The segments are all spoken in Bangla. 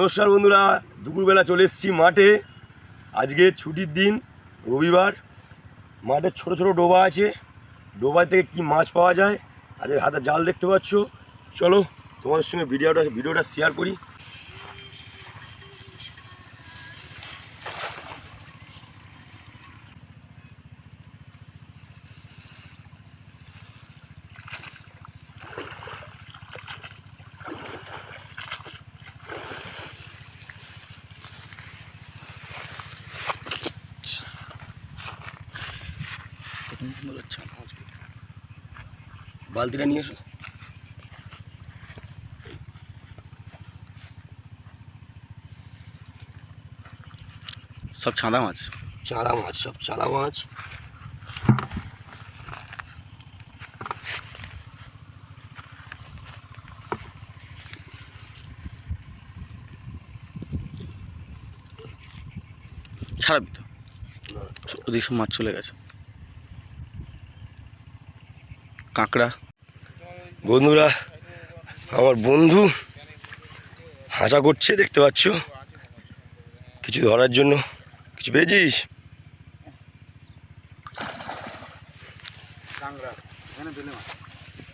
নমস্কার বন্ধুরা, দুপুরবেলা চলে এসেছি মাঠে। আজকে ছুটির দিন, রবিবার। মাঠে ছোট ছোট ডোবা আছে, ডোবা থেকে কি মাছ পাওয়া যায়। আজকে হাতে জাল দেখতে পাচ্ছ। চলো তোমাদের সঙ্গে ভিডিওটা শেয়ার করি। বালতিটা নিয়ে এসো। সব চাঁদা মাছ, সব চাঁদা মাছ। ছাড়াবি তো, ওদিকে সব মাছ চলে গেছে। কাঁকড়া। বন্ধুরা, আমার বন্ধু হাসা করছে, দেখতে পাচ্ছ। কিছু ধরার জন্য কিছু পেয়েছিস?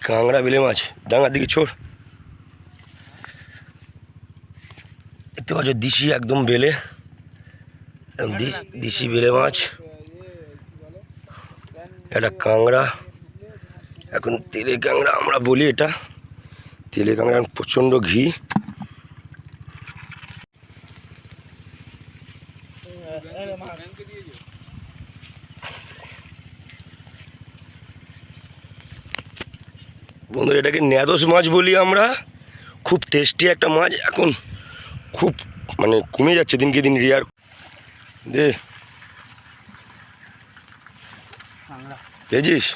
কাঁকড়া, বেলে মাছ। ডাঙার দিকে ছোড়। দেখতে পাচ্ছ, দিশি একদম বেলে, দিশি বেলে মাছ। এটা কাঁকড়া, এখন তেলে কাঁকড়া আমরা বলি। এটা তেলে কাঁকড়া, প্রচণ্ড ঘি। বন্ধু, এটাকে ন্যাদোস মাছ বলি আমরা। খুব টেস্টি একটা মাছ। এখন খুব কমে যাচ্ছে দিনকে দিন। রিয়ার দে পেয়েছিস?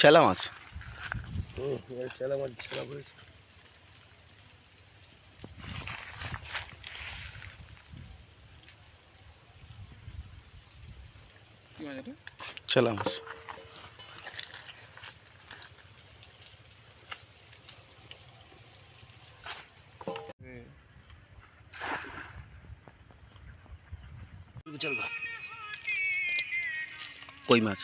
চেলা মাছ। চেলা মাছ ছেলা পড়েছে। চেলা মাছ। কই মাছ।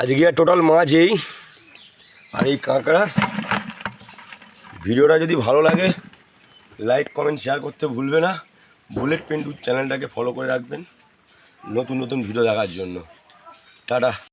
আজকে টোটাল মাছ এই আর এই কাঁকড়া। ভিডিওটা যদি ভালো লাগে লাইক কমেন্ট শেয়ার করতে ভুলবে না। বুলেট পেন্টু চ্যানেলটাকে ফলো করে রাখবেন নতুন নতুন ভিডিও দেখার জন্য। টাটা।